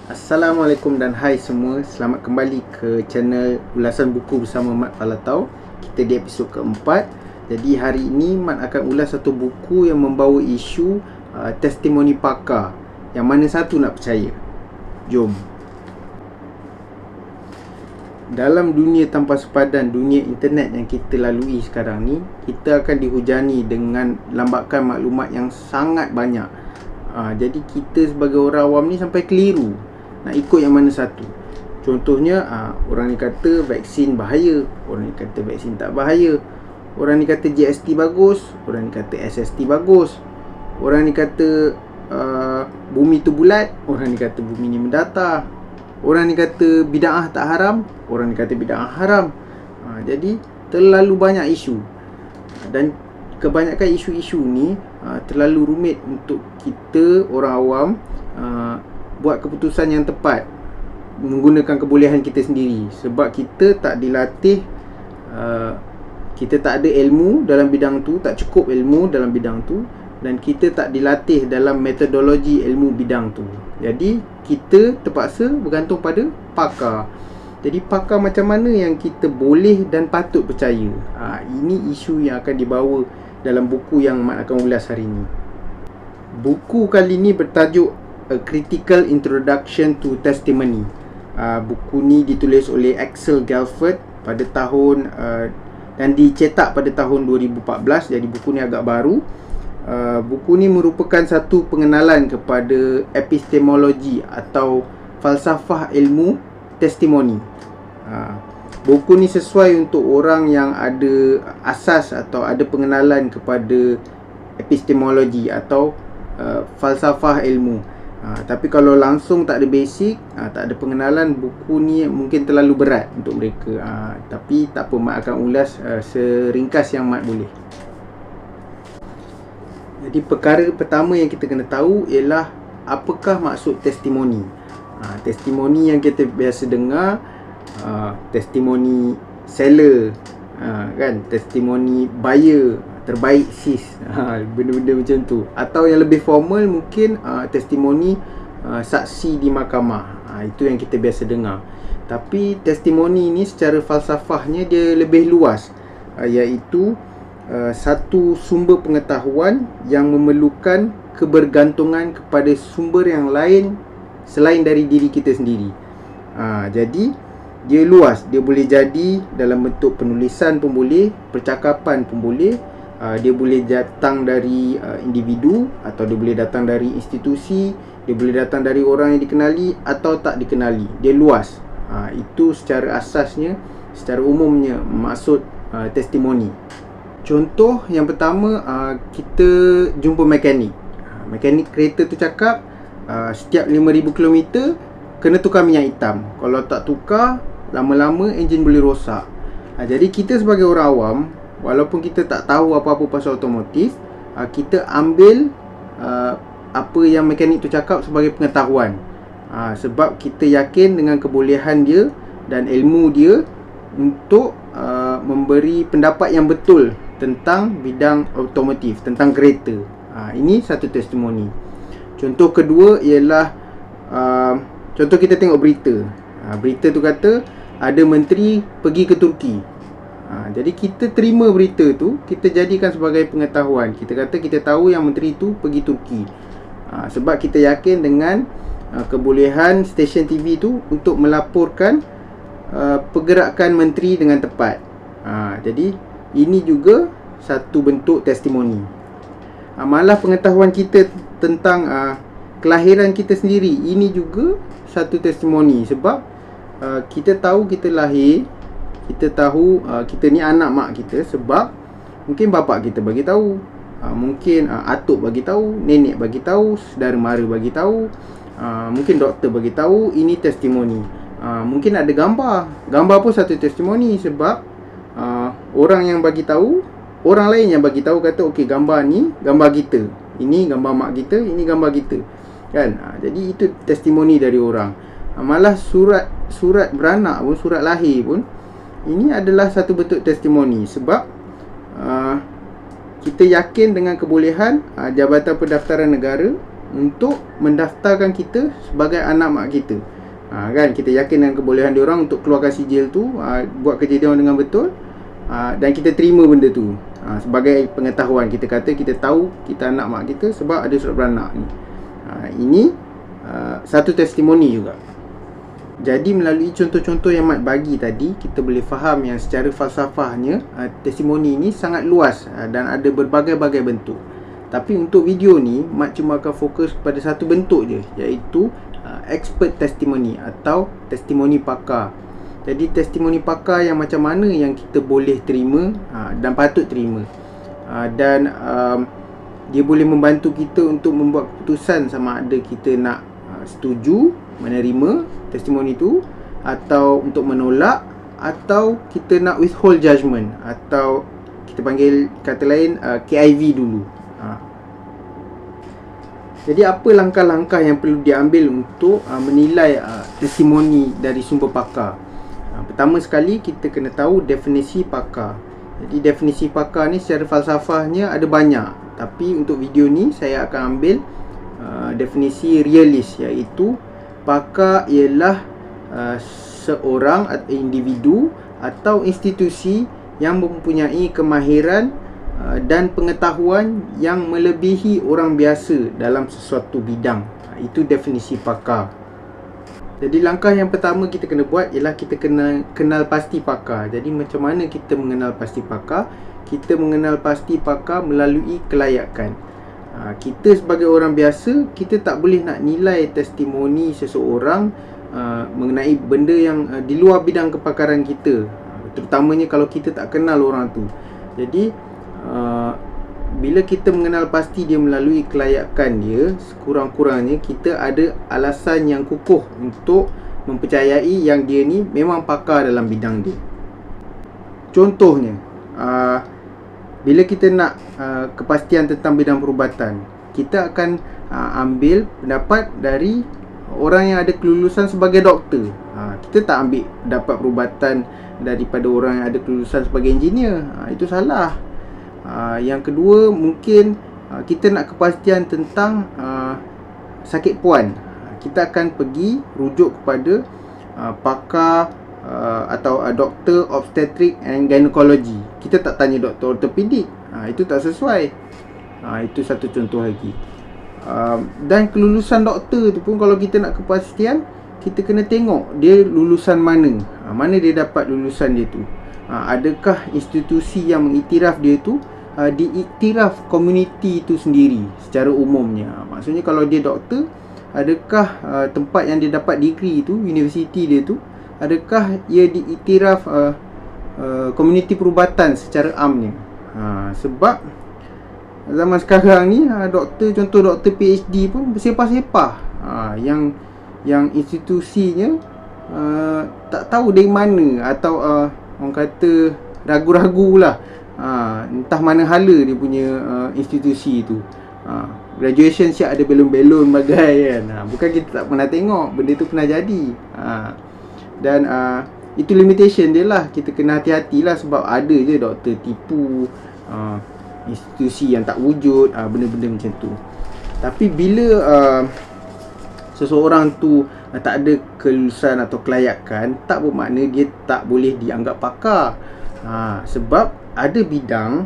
Assalamualaikum dan hai semua. Selamat kembali ke channel ulasan buku bersama Mat Falatau. Kita di episod keempat. Jadi hari ini Mat akan ulas satu buku yang membawa isu testimoni pakar. Yang mana satu nak percaya? Jom. Dalam dunia tanpa sepadan, dunia internet yang kita lalui sekarang ni, kita akan dihujani dengan lambakan maklumat yang sangat banyak. Jadi kita sebagai orang awam ni sampai keliru nak ikut yang mana satu. Contohnya orang ni kata vaksin bahaya, orang ni kata vaksin tak bahaya, orang ni kata GST bagus, orang ni kata SST bagus, orang ni kata bumi tu bulat, orang ni kata bumi ni mendatar, orang ni kata bid'ah tak haram, orang ni kata bid'ah haram. Jadi terlalu banyak isu, dan kebanyakan isu-isu ni terlalu rumit untuk kita orang awam buat keputusan yang tepat menggunakan kebolehan kita sendiri. Sebab kita tak dilatih, kita tak ada ilmu dalam bidang tu, tak cukup ilmu dalam bidang tu, dan kita tak dilatih dalam metodologi ilmu bidang tu. Jadi kita terpaksa bergantung pada pakar. Jadi pakar macam mana yang kita boleh dan patut percaya? Ini isu yang akan dibawa dalam buku yang Mat akan ulas hari ini. Buku kali ini bertajuk A Critical Introduction to Testimony. Buku ni ditulis oleh Axel Gelfand pada tahun dan dicetak pada tahun 2014. Jadi buku ni agak baru. Buku ni merupakan satu pengenalan kepada epistemologi atau falsafah ilmu testimoni. Buku ni sesuai untuk orang yang ada asas atau ada pengenalan kepada epistemologi atau falsafah ilmu. Tapi kalau langsung tak ada basic, tak ada pengenalan, buku ni mungkin terlalu berat untuk mereka. Tapi tak apa, Mat akan ulas seringkas yang Mat boleh. Jadi perkara pertama yang kita kena tahu ialah apakah maksud testimoni. Testimoni yang kita biasa dengar, testimoni seller, kan, testimoni buyer, terbaik sis, benda-benda macam tu. Atau yang lebih formal mungkin testimoni saksi di mahkamah. Itu yang kita biasa dengar. Tapi testimoni ni secara falsafahnya dia lebih luas, iaitu satu sumber pengetahuan yang memerlukan kebergantungan kepada sumber yang lain selain dari diri kita sendiri. Jadi dia luas. Dia boleh jadi dalam bentuk penulisan pun boleh, percakapan pun boleh. Dia boleh datang dari individu, atau dia boleh datang dari institusi, dia boleh datang dari orang yang dikenali atau tak dikenali. Dia luas. Itu secara asasnya, secara umumnya maksud testimoni. Contoh yang pertama, kita jumpa mekanik. Mekanik kereta tu cakap setiap 5,000 km kena tukar minyak hitam. Kalau tak tukar, lama-lama enjin boleh rosak. Jadi kita sebagai orang awam, walaupun kita tak tahu apa-apa pasal otomotif, kita ambil apa yang mekanik tu cakap sebagai pengetahuan. Sebab kita yakin dengan kebolehan dia dan ilmu dia untuk memberi pendapat yang betul tentang bidang otomotif, tentang kereta. Ini satu testimoni. Contoh kedua ialah contoh kita tengok berita. Berita tu kata ada menteri pergi ke Turki. Jadi kita terima berita tu, kita jadikan sebagai pengetahuan. Kita kata kita tahu yang menteri tu pergi Turki. Sebab kita yakin dengan kebolehan stesen TV tu untuk melaporkan pergerakan menteri dengan tepat. Jadi ini juga satu bentuk testimoni. Malah pengetahuan kita tentang kelahiran kita sendiri, ini juga satu testimoni. Sebab kita tahu kita lahir, kita tahu kita ni anak mak kita sebab mungkin bapak kita bagi tahu, mungkin atuk bagi tahu, nenek bagi tahu, saudara mara bagi tahu, mungkin doktor bagi tahu. Ini testimoni. Mungkin ada gambar. Gambar pun satu testimoni sebab orang yang bagi tahu, orang lain yang bagi tahu kata okey, gambar ni gambar kita, ini gambar mak kita, ini gambar kita, kan. Jadi itu testimoni dari orang. Malah surat beranak pun, surat lahir pun, ini adalah satu bentuk testimoni. Sebab kita yakin dengan kebolehan Jabatan Pendaftaran Negara untuk mendaftarkan kita sebagai anak mak kita. Kan kita yakin dengan kebolehan dia orang untuk keluarkan sijil tu, buat kerja dia orang dengan betul, dan kita terima benda tu. Sebagai pengetahuan, kita kata kita tahu kita anak mak kita sebab ada surat beranak ni. Ini satu testimoni juga. Jadi melalui contoh-contoh yang Mat bagi tadi, kita boleh faham yang secara falsafahnya testimoni ini sangat luas dan ada berbagai-bagai bentuk. Tapi untuk video ni, Mat cuma akan fokus pada satu bentuk je, iaitu expert testimony atau testimoni pakar. Jadi testimoni pakar yang macam mana yang kita boleh terima dan patut terima, dan dia boleh membantu kita untuk membuat keputusan sama ada kita nak setuju menerima testimoni tu, atau untuk menolak, atau kita nak withhold judgement, atau kita panggil kata lain KIV dulu. Jadi apa langkah-langkah yang perlu diambil untuk menilai testimoni dari sumber pakar? Pertama sekali, kita kena tahu definisi pakar. Jadi definisi pakar ni secara falsafahnya ada banyak, tapi untuk video ni saya akan ambil definisi realis, iaitu pakar ialah seorang atau individu atau institusi yang mempunyai kemahiran dan pengetahuan yang melebihi orang biasa dalam sesuatu bidang. Itu definisi pakar. Jadi langkah yang pertama kita kena buat ialah kita kena kenal pasti pakar. Jadi macam mana kita mengenal pasti pakar? Kita mengenal pasti pakar melalui kelayakan. Kita sebagai orang biasa, kita tak boleh nak nilai testimoni seseorang mengenai benda yang di luar bidang kepakaran kita, terutamanya kalau kita tak kenal orang tu. Jadi bila kita mengenal pasti dia melalui kelayakan dia, sekurang-kurangnya kita ada alasan yang kukuh untuk mempercayai yang dia ni memang pakar dalam bidang dia. Contohnya, bila kita nak kepastian tentang bidang perubatan, kita akan ambil pendapat dari orang yang ada kelulusan sebagai doktor. Kita tak ambil pendapat perubatan daripada orang yang ada kelulusan sebagai engineer. Itu salah. Yang kedua, mungkin kita nak kepastian tentang sakit puan. Kita akan pergi rujuk kepada pakar atau doktor obstetric and gynecology. Kita tak tanya doktor ortopedik. Itu tak sesuai. Itu satu contoh lagi. Dan kelulusan doktor tu pun, kalau kita nak kepastian, kita kena tengok dia lulusan mana. Mana dia dapat lulusan dia tu. Adakah institusi yang mengiktiraf dia tu diiktiraf komuniti itu sendiri secara umumnya. Maksudnya kalau dia doktor, adakah tempat yang dia dapat degree tu, universiti dia tu, adakah ia diiktiraf komuniti perubatan secara amnya. Sebab zaman sekarang ni doktor, contoh doktor PhD pun bersepah-sepah, yang institusinya tak tahu dari mana, atau orang kata ragu-ragu lah, entah mana hala dia punya institusi tu. Graduation siap ada belon-belon bagai kan. Bukan kita tak pernah tengok, benda tu pernah jadi. Dan itu limitation dia lah. Kita kena hati-hati lah, sebab ada je doktor tipu, institusi yang tak wujud, benda-benda macam tu. Tapi bila seseorang tu tak ada kelulusan atau kelayakan, tak bermakna dia tak boleh dianggap pakar. Sebab ada bidang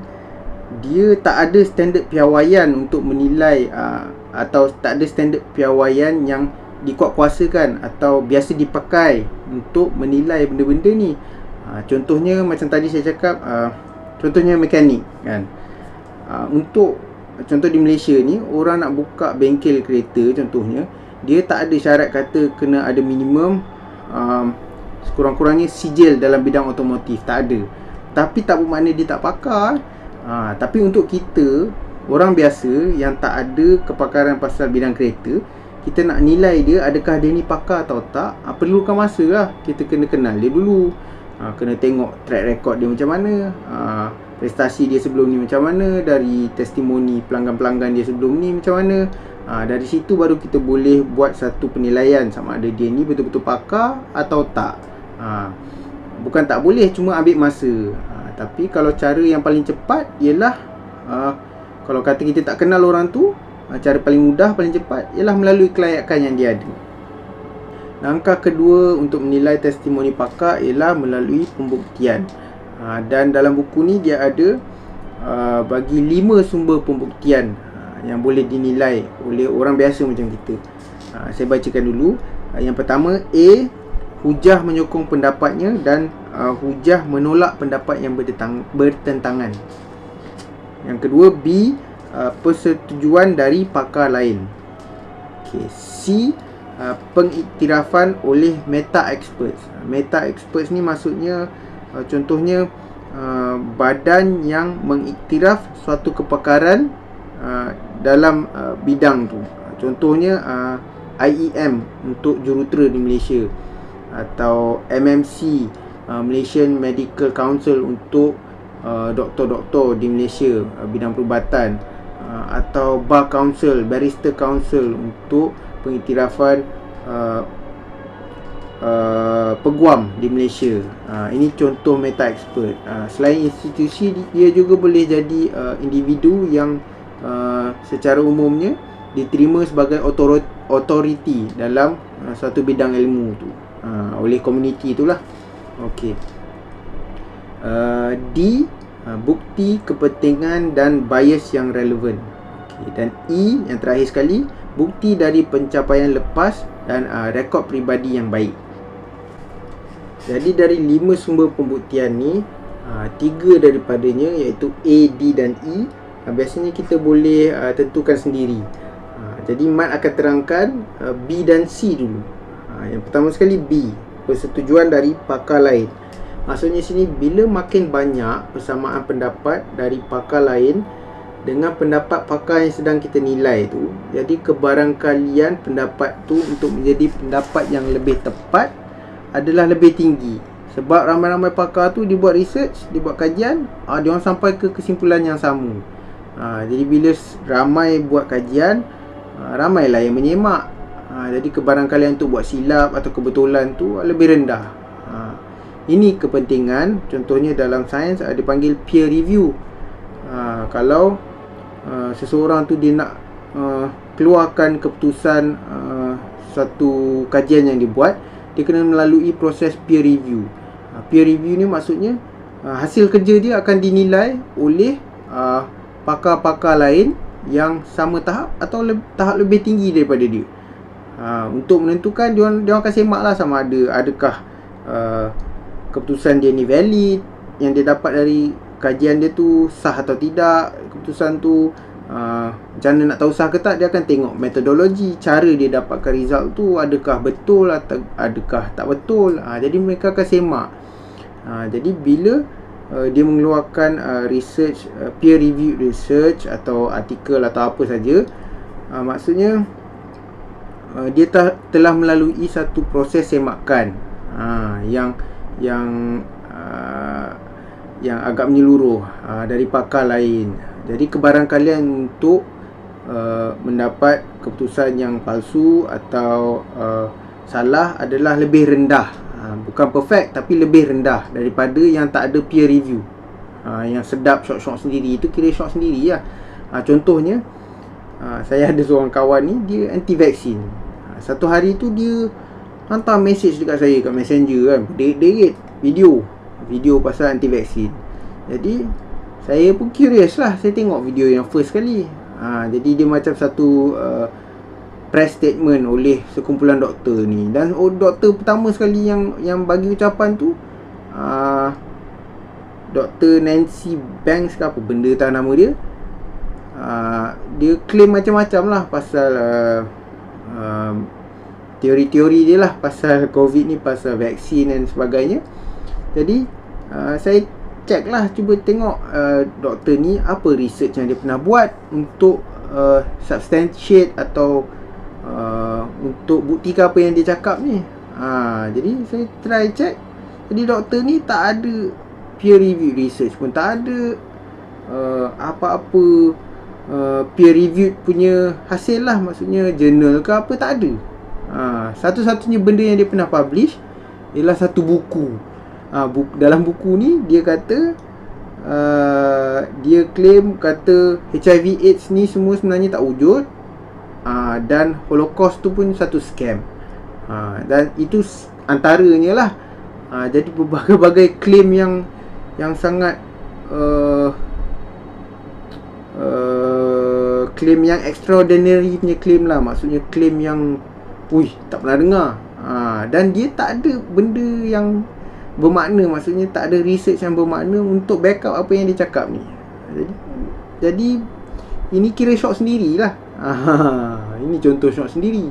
dia tak ada standard piawaian untuk menilai, atau tak ada standard piawaian yang dikuatkuasakan atau biasa dipakai untuk menilai benda-benda ni. Contohnya macam tadi saya cakap, contohnya mekanik kan. Untuk contoh di Malaysia ni, orang nak buka bengkel kereta contohnya, dia tak ada syarat kata kena ada minimum sekurang-kurangnya sijil dalam bidang otomotif, tak ada. Tapi tak bermakna dia tak pakar. Tapi untuk kita, orang biasa yang tak ada kepakaran pasal bidang kereta, kita nak nilai dia, adakah dia ni pakar atau tak, perlukan masa lah. Kita kena kenal dia dulu, kena tengok track record dia macam mana, prestasi dia sebelum ni macam mana, dari testimoni pelanggan-pelanggan dia sebelum ni macam mana. Dari situ baru kita boleh buat satu penilaian sama ada dia ni betul-betul pakar atau tak. Bukan tak boleh, cuma ambil masa. Tapi kalau cara yang paling cepat ialah, kalau kata kita tak kenal orang tu, cara paling mudah, paling cepat ialah melalui kelayakan yang dia ada. Langkah kedua untuk menilai testimoni pakar ialah melalui pembuktian. Dan dalam buku ni dia ada bagi 5 sumber pembuktian yang boleh dinilai oleh orang biasa macam kita. Saya bacakan dulu. Yang pertama, A, hujah menyokong pendapatnya dan hujah menolak pendapat yang bertentangan. Yang kedua, B, persetujuan dari pakar lain. C, pengiktirafan oleh meta-experts. Meta-experts ni maksudnya contohnya badan yang mengiktiraf suatu kepakaran dalam bidang tu. Contohnya IEM untuk jurutera di Malaysia, atau MMC, Malaysian Medical Council untuk doktor-doktor di Malaysia, bidang perubatan, atau Bar Council, Barrister Council untuk pengiktirafan peguam di Malaysia. Ini contoh meta expert. Selain institusi, dia juga boleh jadi individu yang secara umumnya diterima sebagai authority dalam satu bidang ilmu tu oleh komuniti itulah. Okey. D, bukti kepentingan dan bias yang relevan. Okay. Dan E, yang terakhir sekali, bukti dari pencapaian lepas dan rekod peribadi yang baik. Jadi dari 5 sumber pembuktian ni, 3 daripadanya iaitu A, D dan E, biasanya kita boleh tentukan sendiri. Jadi Mat akan terangkan B dan C dulu. Yang pertama sekali B, persetujuan dari pakar lain. Maksudnya sini, bila makin banyak persamaan pendapat dari pakar lain dengan pendapat pakar yang sedang kita nilai tu, jadi kebarangkalian pendapat tu untuk menjadi pendapat yang lebih tepat adalah lebih tinggi. Sebab ramai-ramai pakar tu dia buat research, dia buat kajian, dia orang sampai ke kesimpulan yang sama. Jadi bila ramai buat kajian, ramailah yang menyemak. Jadi kebarangkalian tu buat silap atau kebetulan tu lebih rendah. Ini kepentingan. Contohnya dalam sains dipanggil peer review. Kalau seseorang tu dia nak keluarkan keputusan suatu kajian yang dibuat, dia kena melalui proses peer review. Peer review ni maksudnya hasil kerja dia akan dinilai oleh pakar-pakar lain yang sama tahap atau tahap lebih tinggi daripada dia. Untuk menentukan, dia orang akan semak lah sama ada adakah keputusan dia ni valid, yang dia dapat dari kajian dia tu sah atau tidak. Keputusan tu macam mana nak tahu sah ke tak, dia akan tengok metodologi, cara dia dapatkan result tu adakah betul atau adakah tak betul. Jadi mereka akan semak. Jadi bila dia mengeluarkan research, peer review research atau artikel atau apa saja, maksudnya dia telah melalui satu proses semakan yang agak menyeluruh dari pakar lain. Jadi kebarangkalian untuk mendapat keputusan yang palsu atau salah adalah lebih rendah. Bukan perfect, tapi lebih rendah daripada yang tak ada peer review. Yang sedap shot-shot sendiri, itu kira shot sendiri lah. Contohnya, saya ada seorang kawan ni, dia anti-vaksin. Satu hari tu dia hantar message dekat saya kat Messenger kan, deret video pasal anti-vaksin. Jadi saya pun curious lah, saya tengok video yang first kali. Jadi dia macam satu press statement oleh sekumpulan doktor ni. Dan doktor pertama sekali yang bagi ucapan tu, Dr. Nancy Banks ke apa benda tak nama dia. Dia claim macam-macam lah pasal teori-teori dia lah pasal COVID ni, pasal vaksin dan sebagainya. Jadi saya check lah, cuba tengok doktor ni apa research yang dia pernah buat untuk substantiate atau untuk buktikan apa yang dia cakap ni. Jadi saya try check. Jadi doktor ni tak ada peer review research pun, tak ada apa-apa peer review punya hasil lah, maksudnya journal ke apa, tak ada. Satu-satunya benda yang dia pernah publish ialah satu buku. Dalam buku ni dia kata, dia claim kata HIV AIDS ni semua sebenarnya tak wujud. dan Holocaust tu pun satu scam. Dan itu antaranya lah. Jadi berbagai-bagai claim yang sangat claim yang extraordinary punya claim lah. Maksudnya claim yang tak pernah dengar. Dan dia tak ada benda yang bermakna. Maksudnya tak ada research yang bermakna untuk backup apa yang dia cakap ni. Jadi ini kira shock sendirilah. Ini contoh shock sendiri.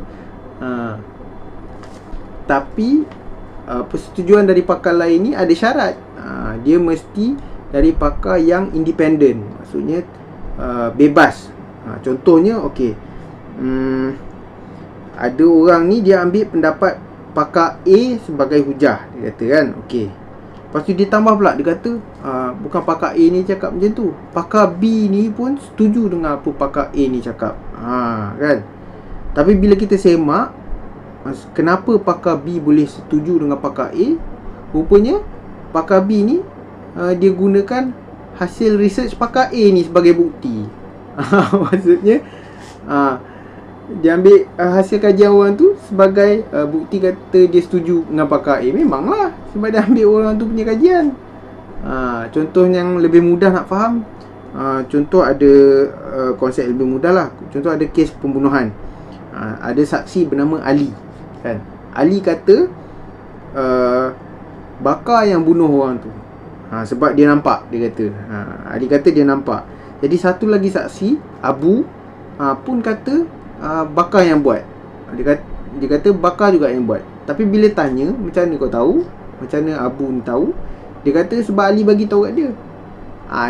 Tapi persetujuan dari pakar lain ni ada syarat. Dia mesti dari pakar yang independen. Maksudnya bebas. Contohnya ada orang ni dia ambil pendapat pakar A sebagai hujah, dia kata kan. Lepas tu dia tambah pula, dia kata bukan pakar A ni cakap macam tu, pakar B ni pun setuju dengan apa pakar A ni cakap. Kan. Tapi bila kita semak, kenapa pakar B boleh setuju dengan pakar A? Rupanya pakar B ni dia gunakan hasil research pakar A ni sebagai bukti. Maksudnya dia ambil hasil kajian orang tu sebagai bukti kata dia setuju dengan pakar A. Memanglah, sebab dia ambil orang tu punya kajian. Contoh yang lebih mudah nak faham, contoh ada konsep lebih mudah lah. Contoh ada kes pembunuhan. Ada saksi bernama Ali, kan? Ali kata Bakar yang bunuh orang tu, sebab dia nampak, dia kata. Ali kata dia nampak. Jadi satu lagi saksi, Abu, pun kata Bakar yang buat. Dia kata Bakar juga yang buat. Tapi bila tanya, macam mana kau tahu? Macam mana Abu ni tahu? Dia kata sebab Ali bagi tahu kat dia.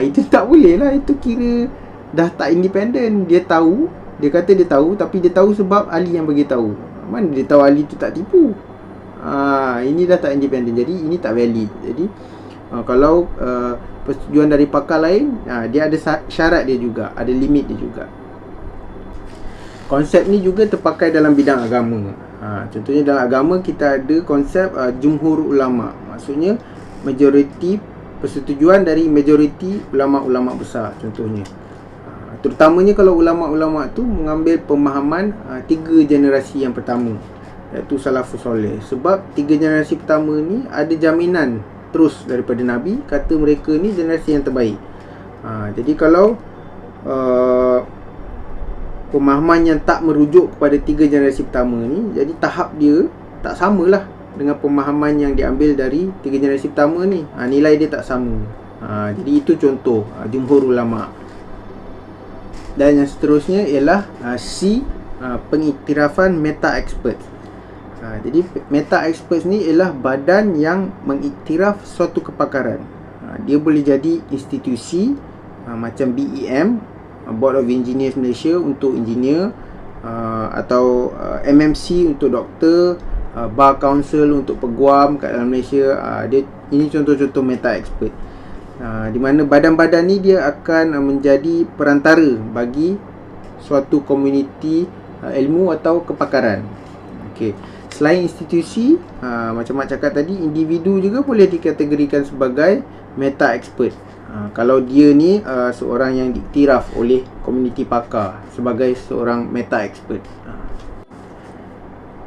Itu tak boleh lah. Itu kira dah tak independen. Dia tahu, dia kata dia tahu, tapi dia tahu sebab Ali yang bagi tahu. Mana dia tahu Ali tu tak tipu? Ini dah tak independen. Jadi ini tak valid. Jadi kalau persetujuan dari pakar lain, dia ada syarat dia juga, ada limit dia juga. Konsep ni juga terpakai dalam bidang agama. Contohnya dalam agama kita ada konsep jumhur ulama. Maksudnya majoriti, persetujuan dari majoriti ulama-ulama besar. Contohnya terutamanya kalau ulama-ulama tu mengambil pemahaman 3 generasi yang pertama, iaitu salafus soleh. Sebab 3 generasi pertama ni ada jaminan terus daripada Nabi, kata mereka ni generasi yang terbaik. Jadi kalau pemahaman yang tak merujuk kepada 3 generasi pertama ni, jadi tahap dia tak samalah dengan pemahaman yang diambil dari 3 generasi pertama ni. Nilai dia tak sama. Jadi itu contoh jumhur ulama. Dan yang seterusnya ialah C, pengiktirafan meta expert. Jadi meta expert ni ialah badan yang mengiktiraf suatu kepakaran. Dia boleh jadi institusi macam BEM, Board of Engineers Malaysia untuk engineer, atau MMC untuk doktor, Bar Council untuk peguam kat dalam Malaysia. Ini contoh-contoh meta expert, di mana badan-badan ni dia akan menjadi perantara bagi suatu komuniti ilmu atau kepakaran. Selain institusi, macam Mak cakap tadi, individu juga boleh dikategorikan sebagai meta expert. Kalau dia ni seorang yang diiktiraf oleh komuniti pakar sebagai seorang meta expert.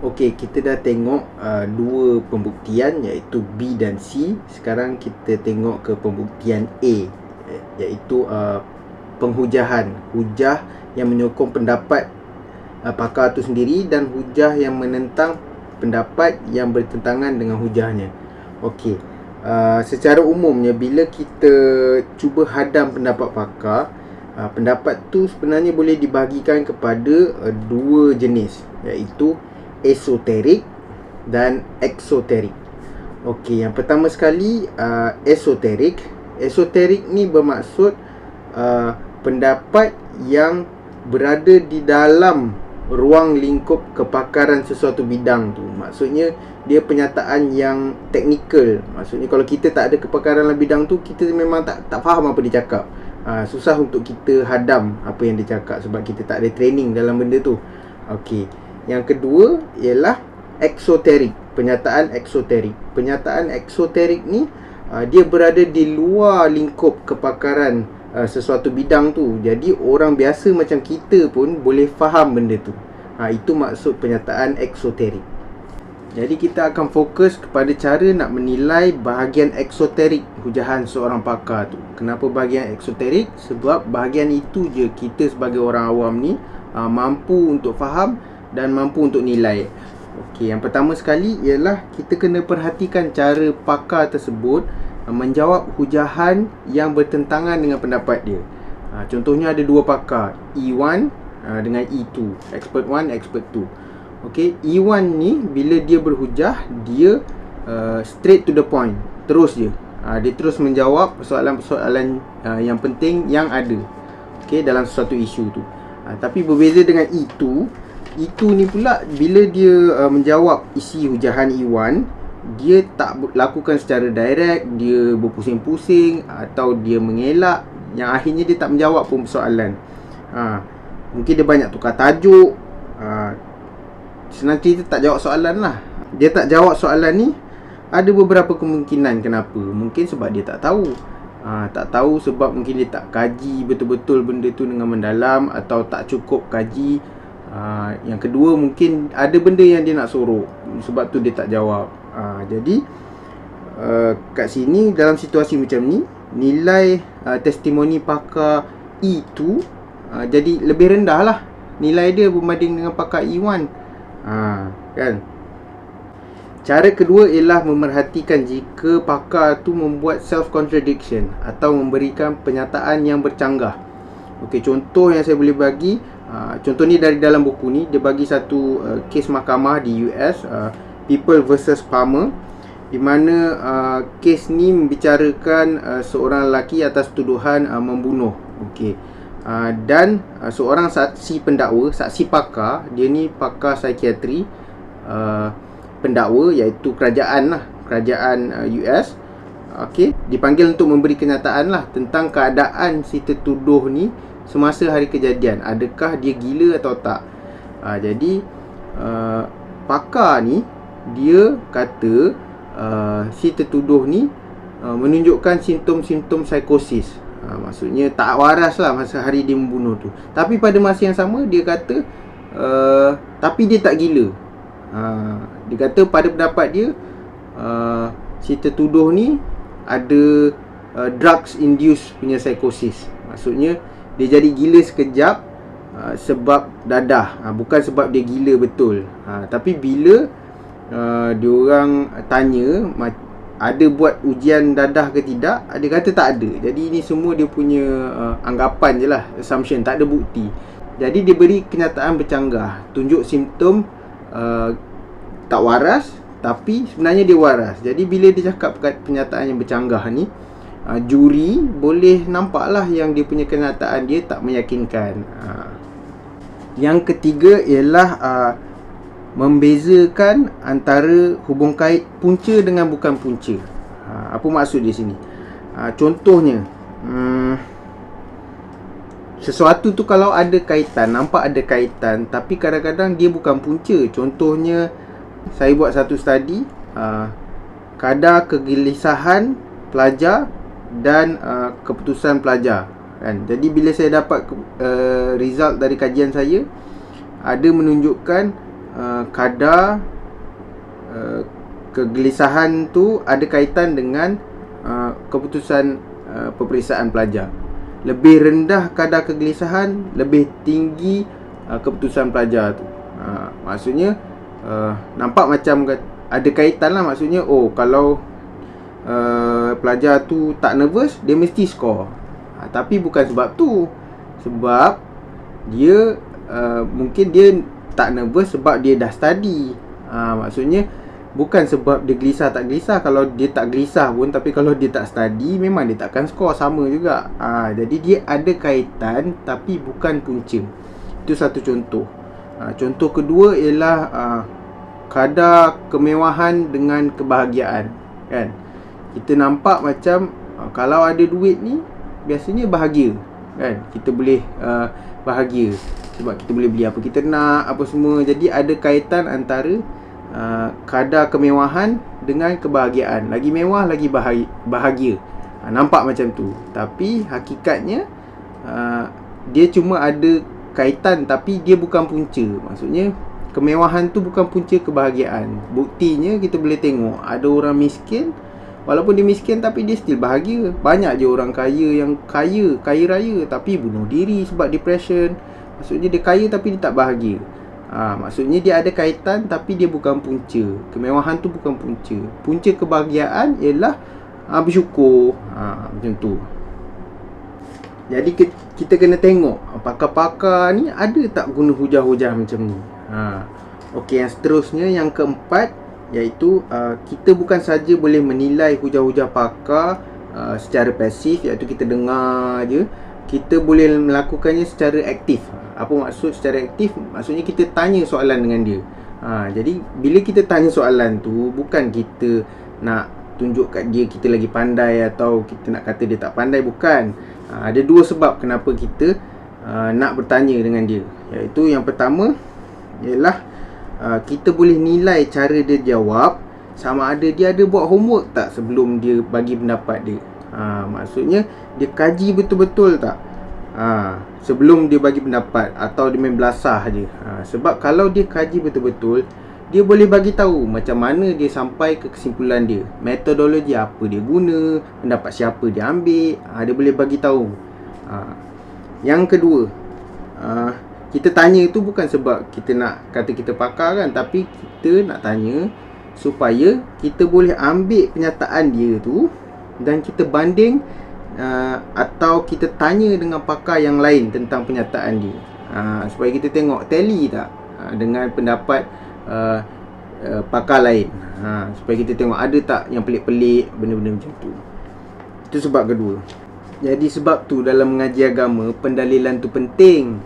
Kita dah tengok 2 pembuktian, iaitu B dan C. Sekarang kita tengok ke pembuktian A, iaitu penghujahan. Hujah yang menyokong pendapat pakar tu sendiri, dan hujah yang menentang pendapat yang bertentangan dengan hujahnya. Secara umumnya bila kita cuba hadam pendapat pakar, pendapat tu sebenarnya boleh dibahagikan kepada 2 jenis, iaitu esoterik dan eksoterik. Yang pertama sekali, esoterik. Esoterik ni bermaksud pendapat yang berada di dalam ruang lingkup kepakaran sesuatu bidang tu. Maksudnya dia penyataan yang teknikal. Maksudnya kalau kita tak ada kepakaran dalam bidang tu, kita memang tak faham apa dia cakap. Susah untuk kita hadam apa yang dia cakap sebab kita tak ada training dalam benda tu. Yang kedua ialah eksoterik. Penyataan eksoterik. Penyataan eksoterik ni dia berada di luar lingkup kepakaran sesuatu bidang tu. Jadi orang biasa macam kita pun boleh faham benda tu. Itu maksud pernyataan eksoterik. Jadi kita akan fokus kepada cara nak menilai bahagian eksoterik hujahan seorang pakar tu. Kenapa bahagian eksoterik? Sebab bahagian itu je kita sebagai orang awam ni mampu untuk faham dan mampu untuk nilai. Okey, yang pertama sekali ialah kita kena perhatikan cara pakar tersebut menjawab hujahan yang bertentangan dengan pendapat dia. Contohnya ada dua pakar, E1 dengan E2, expert 1, expert 2. Okey, E1 ni bila dia berhujah, dia straight to the point, terus je. Dia terus menjawab persoalan-persoalan yang penting yang ada, okey, dalam suatu isu tu. Tapi berbeza dengan E2 ni pula bila dia menjawab isi hujahan E1, dia tak lakukan secara direct, dia berpusing-pusing atau dia mengelak, yang akhirnya dia tak menjawab pun persoalan. Mungkin dia banyak tukar tajuk, senang cerita tak jawab soalan lah. Dia tak jawab soalan ni, ada beberapa kemungkinan kenapa. Mungkin sebab dia tak tahu. Tak tahu sebab mungkin dia tak kaji betul-betul benda tu dengan mendalam, atau tak cukup kaji. Yang kedua, mungkin ada benda yang dia nak sorok, sebab tu dia tak jawab. Jadi kat sini dalam situasi macam ni, nilai testimoni pakar E2 jadi lebih rendah lah nilai dia berbanding dengan pakar E1. Kan? Cara kedua ialah memerhatikan jika pakar tu membuat self-contradiction atau memberikan pernyataan yang bercanggah. Okey, contoh yang saya boleh bagi, contoh ni dari dalam buku ni. Dia bagi satu kes mahkamah di US, People vs Palmer, di mana kes ni membicarakan seorang lelaki atas tuduhan membunuh. Okey. Dan seorang saksi pendakwa, saksi pakar, dia ni pakar psikiatri, pendakwa iaitu kerajaan US, okey, dipanggil untuk memberi kenyataan lah tentang keadaan si tertuduh ni semasa hari kejadian. Adakah dia gila atau tak? Jadi pakar ni dia kata si tertuduh ni menunjukkan simptom-simptom psikosis. Maksudnya tak waras lah masa hari dia membunuh tu. Tapi pada masa yang sama dia kata tapi dia tak gila. Dia kata pada pendapat dia si tertuduh ni ada drugs induced punya psikosis. Maksudnya dia jadi gila sekejap sebab dadah, bukan sebab dia gila betul. Tapi bila diorang tanya ada buat ujian dadah ke tidak, dia kata tak ada. Jadi ini semua dia punya anggapan je lah, assumption, tak ada bukti. Jadi dia beri kenyataan bercanggah, tunjuk simptom tak waras, tapi sebenarnya dia waras. Jadi bila dia cakap pernyataan yang bercanggah ni, juri boleh nampak lah yang dia punya kenyataan dia tak meyakinkan. Yang ketiga ialah membezakan antara hubung kait punca dengan bukan punca. Apa maksud di sini? Contohnya, sesuatu tu kalau ada kaitan, nampak ada kaitan, tapi kadang-kadang dia bukan punca. Contohnya, saya buat satu study, kadar kegelisahan pelajar dan keputusan pelajar, kan? Jadi bila saya dapat result dari kajian saya, ada menunjukkan kadar kegelisahan tu ada kaitan dengan keputusan peperiksaan pelajar. Lebih rendah kadar kegelisahan, lebih tinggi keputusan pelajar tu. Maksudnya nampak macam ada kaitan lah. Maksudnya kalau pelajar tu tak nervous, dia mesti score. Tapi bukan sebab tu. Sebab dia mungkin dia tak nervous sebab dia dah study. Maksudnya bukan sebab dia gelisah tak gelisah. Kalau dia tak gelisah pun, tapi kalau dia tak study, memang dia takkan skor sama juga. Jadi dia ada kaitan tapi bukan punca. Itu satu contoh. Contoh kedua ialah kadar kemewahan dengan kebahagiaan, kan? Kita nampak macam kalau ada duit ni biasanya bahagia, kan? Kita boleh bahagia sebab kita boleh beli apa kita nak, apa semua. Jadi ada kaitan antara kadar kemewahan dengan kebahagiaan. Lagi mewah, lagi bahagia. Nampak macam tu. Tapi hakikatnya dia cuma ada kaitan tapi dia bukan punca. Maksudnya kemewahan tu bukan punca kebahagiaan. Buktinya kita boleh tengok ada orang miskin, walaupun dia miskin tapi dia still bahagia. Banyak je orang kaya yang kaya raya tapi bunuh diri sebab depression. Maksudnya dia kaya tapi dia tak bahagia. Maksudnya dia ada kaitan tapi dia bukan punca. Kemewahan tu bukan punca. Punca kebahagiaan ialah bersyukur. Macam tu. Jadi kita kena tengok pakar-pakar ni ada tak guna hujah-hujah macam ni. Okey, yang seterusnya, yang keempat, iaitu kita bukan saja boleh menilai hujah-hujah pakar secara pasif, iaitu kita dengar je. Kita boleh melakukannya secara aktif. Apa maksud secara aktif? Maksudnya kita tanya soalan dengan dia. Jadi bila kita tanya soalan tu, bukan kita nak tunjuk kat dia kita lagi pandai atau kita nak kata dia tak pandai, bukan. Ada dua sebab kenapa kita nak bertanya dengan dia. Iaitu yang pertama ialah kita boleh nilai cara dia jawab, sama ada dia ada buat homework tak sebelum dia bagi pendapat dia. Maksudnya dia kaji betul-betul tak sebelum dia bagi pendapat, atau dia main belasah je. Sebab kalau dia kaji betul-betul, dia boleh bagi tahu macam mana dia sampai ke kesimpulan dia, metodologi apa dia guna, pendapat siapa dia ambil. Dia boleh bagi tahu. Yang kedua, kita tanya itu bukan sebab kita nak kata kita pakar kan, tapi kita nak tanya supaya kita boleh ambil penyataan dia tu dan kita banding atau kita tanya dengan pakar yang lain tentang penyataan dia, supaya kita tengok tally tak dengan pendapat pakar lain. Supaya kita tengok ada tak yang pelik-pelik, benda-benda macam tu. Itu sebab kedua. Jadi sebab tu dalam mengaji agama, pendalilan tu penting.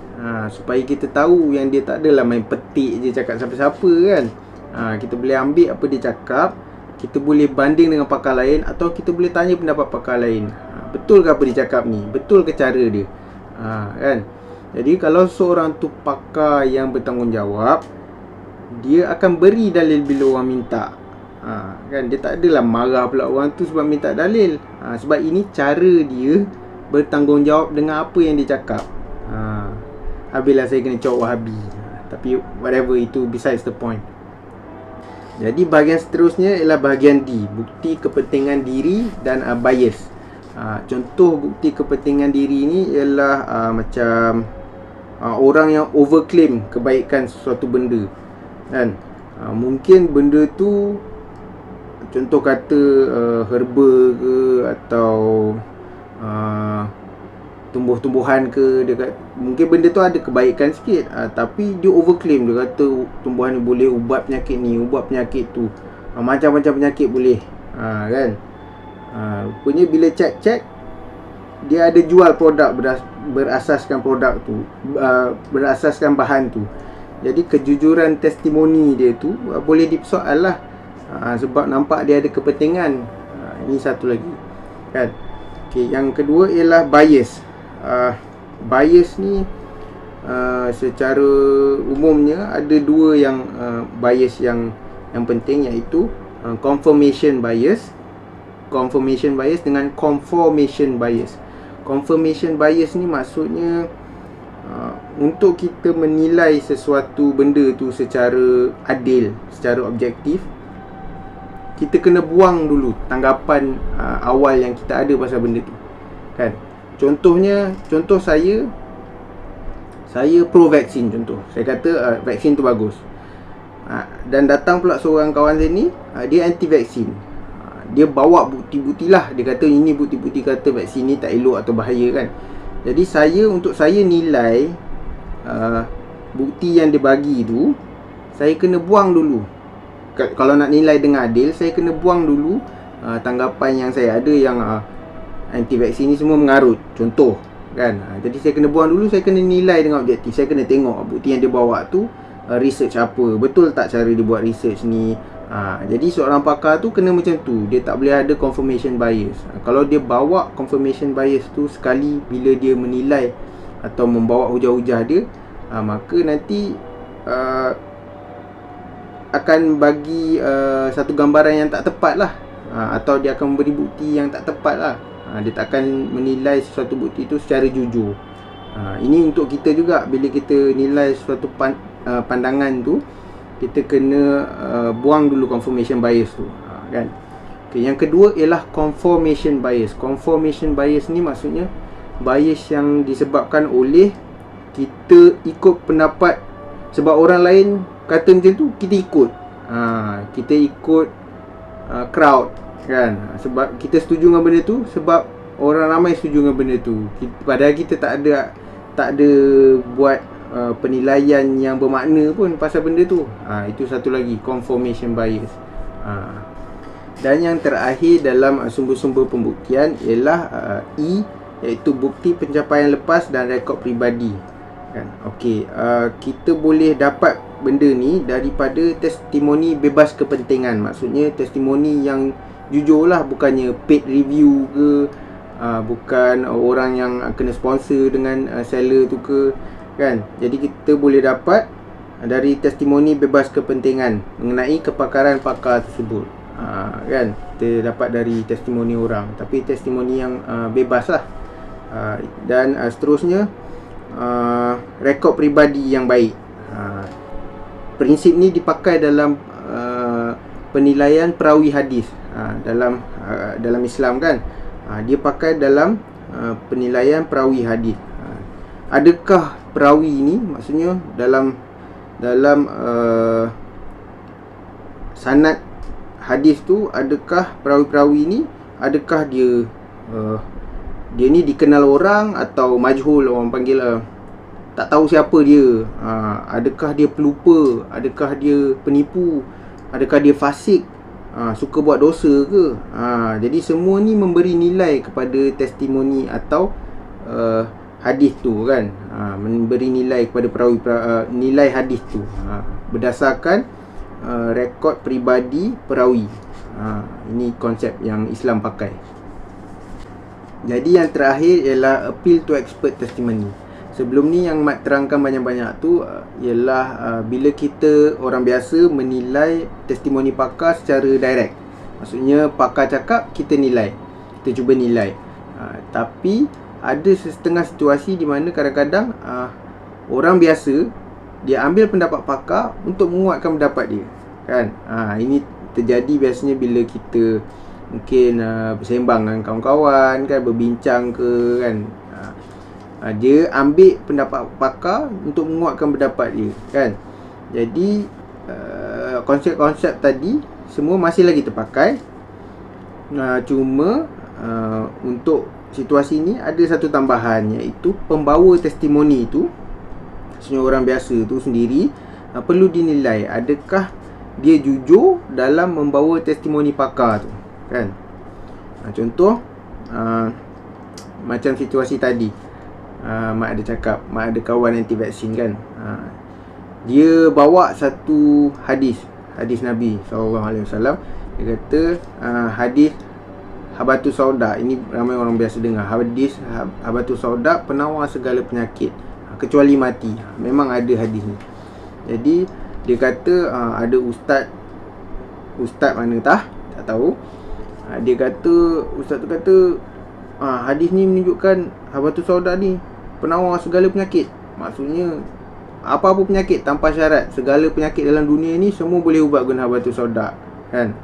Supaya kita tahu yang dia tak adalah main petik je cakap siapa-siapa kan. Kita boleh ambil apa dia cakap, kita boleh banding dengan pakar lain, atau kita boleh tanya pendapat pakar lain. Betul ke apa dia cakap ni? Betul ke cara dia? Kan? Jadi kalau seorang tu pakar yang bertanggungjawab, dia akan beri dalil bila orang minta. Kan? Dia tak adalah marah pula orang tu sebab minta dalil. Sebab ini cara dia bertanggungjawab dengan apa yang dia cakap. Habislah saya kena cakap Wahabi. Tapi whatever, itu besides the point. Jadi bahagian seterusnya ialah bahagian D, bukti kepentingan diri dan bias. Contoh bukti kepentingan diri ni ialah macam orang yang overclaim kebaikan sesuatu benda kan. Mungkin benda tu, contoh kata herba ke, atau tumbuh-tumbuhan ke, mungkin benda tu ada kebaikan sikit, tapi dia overclaim. Dia kata tumbuhan ni boleh ubat penyakit ni, ubat penyakit tu, macam-macam penyakit boleh, kan. Rupanya bila cek dia ada jual produk berasaskan produk tu, berasaskan bahan tu. Jadi kejujuran testimoni dia tu boleh dipersoal lah, sebab nampak dia ada kepentingan. Ini satu lagi kan. Okay, yang kedua ialah bias. Bias ni secara umumnya ada dua yang bias yang penting, iaitu confirmation bias dengan confirmation bias. Confirmation bias ni maksudnya untuk kita menilai sesuatu benda tu secara adil, secara objektif, kita kena buang dulu tanggapan awal yang kita ada pasal benda tu kan. Contoh saya pro vaksin, contoh. Saya kata vaksin tu bagus. Dan datang pula seorang kawan saya ni, dia anti vaksin. Dia bawa bukti-bukti lah. Dia kata ini bukti-bukti kata vaksin ni tak elok atau bahaya kan. Jadi untuk saya nilai bukti yang dia bagi tu, saya kena buang dulu. Kalau nak nilai dengan adil, saya kena buang dulu tanggapan yang saya ada yang anti vaksin ni semua mengarut, contoh kan. Jadi saya kena buang dulu, saya kena nilai dengan objektif. Saya kena tengok bukti yang dia bawa tu research apa, betul tak cara dia buat research ni. Jadi seorang pakar tu kena macam tu. Dia tak boleh ada confirmation bias. Kalau dia bawa confirmation bias tu sekali bila dia menilai atau membawa hujah-hujah dia, maka nanti akan bagi satu gambaran yang tak tepat lah, atau dia akan memberi bukti yang tak tepat lah. Dia tak akan menilai sesuatu bukti itu secara jujur. Ini untuk kita juga, bila kita nilai suatu pandangan tu, kita kena buang dulu confirmation bias tu, kan. Okay, yang kedua ialah confirmation bias. Confirmation bias ni maksudnya bias yang disebabkan oleh kita ikut pendapat, sebab orang lain kata macam tu, kita ikut. Kita ikut crowd, kan. Sebab kita setuju dengan benda tu, sebab orang ramai setuju dengan benda tu. Padahal kita tak ada buat penilaian yang bermakna pun pasal benda tu. Itu satu lagi, confirmation bias. Dan yang terakhir dalam sumber-sumber pembuktian ialah E, iaitu bukti pencapaian lepas dan rekod peribadi, kan. Okey, kita boleh dapat benda ni daripada testimoni bebas kepentingan. Maksudnya testimoni yang jujur lah, bukannya paid review ke, bukan orang yang kena sponsor dengan seller tu ke, kan. Jadi kita boleh dapat dari testimoni bebas kepentingan mengenai kepakaran pakar tersebut, kan. Kita dapat dari testimoni orang, tapi testimoni yang bebas lah. Dan seterusnya, rekod peribadi yang baik. Prinsip ni dipakai dalam penilaian perawi hadis dalam Islam, kan. Dia pakai dalam penilaian perawi hadis. Adakah perawi ni, maksudnya dalam sanad hadis tu, adakah perawi-perawi ni, adakah dia ni dikenal orang atau majhul, orang panggil tak tahu siapa dia. Adakah dia pelupa, adakah dia penipu, adakah dia fasik, suka buat dosa ke. Jadi semua ni memberi nilai kepada testimoni atau hadis tu, kan. Memberi nilai kepada perawi, nilai hadis tu berdasarkan rekod peribadi perawi. Ini konsep yang Islam pakai. Jadi yang terakhir ialah appeal to expert testimony. Sebelum ni yang Mat terangkan banyak-banyak tu ialah bila kita orang biasa menilai testimoni pakar secara direct. Maksudnya pakar cakap, kita nilai, kita cuba nilai. Tapi ada setengah situasi di mana kadang-kadang orang biasa dia ambil pendapat pakar untuk menguatkan pendapat dia, kan. Ini terjadi biasanya bila kita mungkin bersembang dengan kawan-kawan, kan, berbincang ke, kan. Dia ambil pendapat pakar untuk menguatkan pendapat dia, kan. Jadi konsep-konsep tadi semua masih lagi terpakai. Cuma untuk situasi ni ada satu tambahan, iaitu pembawa testimoni tu, maksudnya orang biasa tu sendiri, perlu dinilai adakah dia jujur dalam membawa testimoni pakar tu, kan. Contoh macam situasi tadi, Mak ada cakap, Mak ada kawan anti vaksin, kan. Dia bawa satu hadis Nabi SAW. Dia kata hadis Habatus Sauda. Ini ramai orang biasa dengar. Hadis Habatus Sauda penawar segala penyakit kecuali mati. Memang ada hadis ni. Jadi dia kata ada ustaz mana tak tahu. Dia kata, ustaz tu kata hadis ni menunjukkan Habatus Sauda ni penawar segala penyakit. Maksudnya apa-apa penyakit tanpa syarat, segala penyakit dalam dunia ni semua boleh ubat guna Habatus Sauda, kan.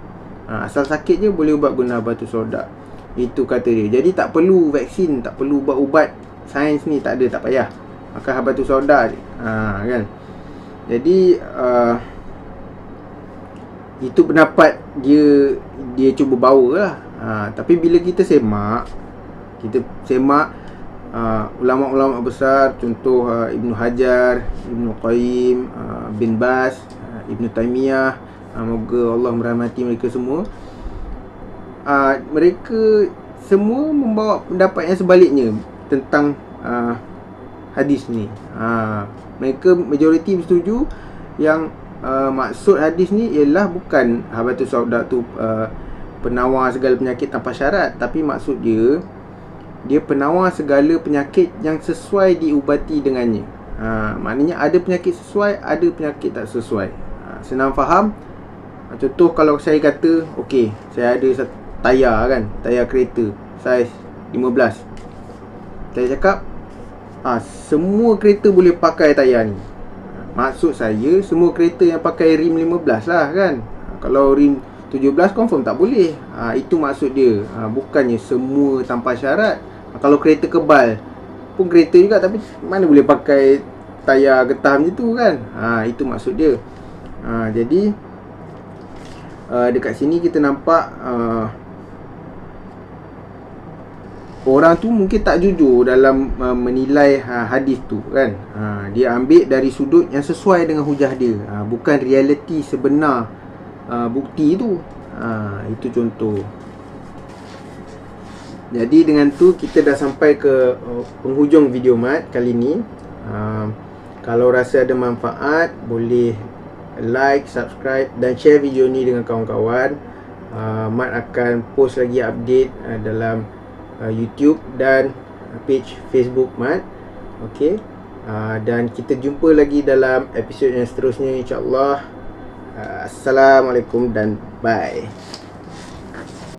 Asal sakit je boleh ubat guna Habatus Sauda. Itu kata dia. Jadi tak perlu vaksin, tak perlu ubat-ubat sains ni, tak ada, tak payah. Makan Habatus Sauda je, kan. Jadi itu pendapat dia cuba bawa lah. Tapi bila kita semak ulama-ulama besar, contoh Ibnu Hajar, Ibnu Qayyim, bin Baz, Ibnu Taimiyah, moga Allah merahmati mereka semua. Mereka semua membawa pendapat yang sebaliknya tentang hadis ni. Mereka majoriti bersetuju yang maksud hadis ni ialah bukan Habatus Sauda tu penawar segala penyakit tanpa syarat, tapi maksud dia penawar segala penyakit yang sesuai diubati dengannya. Maknanya ada penyakit sesuai, ada penyakit tak sesuai. Senang faham. Contoh kalau saya kata, okey, saya ada satu tayar, kan, tayar kereta saiz 15. Saya cakap Semua kereta boleh pakai tayar ni. Maksud saya semua kereta yang pakai rim 15 lah kan. Kalau rim 17 confirm tak boleh. Itu maksud dia. Bukannya semua tanpa syarat. Kalau kereta kebal pun kereta juga, tapi mana boleh pakai tayar getah macam tu kan. Itu maksud dia. Jadi dekat sini kita nampak orang tu mungkin tak jujur dalam menilai hadis tu kan. Dia ambil dari sudut yang sesuai dengan hujah dia, bukan realiti sebenar bukti tu. Itu contoh. Jadi dengan tu kita dah sampai ke penghujung video Mat kali ni. Kalau rasa ada manfaat, boleh like, subscribe dan share video ni dengan kawan-kawan. Mat akan post lagi update dalam YouTube dan page Facebook Mat. Okey. Dan kita jumpa lagi dalam episod yang seterusnya, insya-Allah. Assalamualaikum dan bye.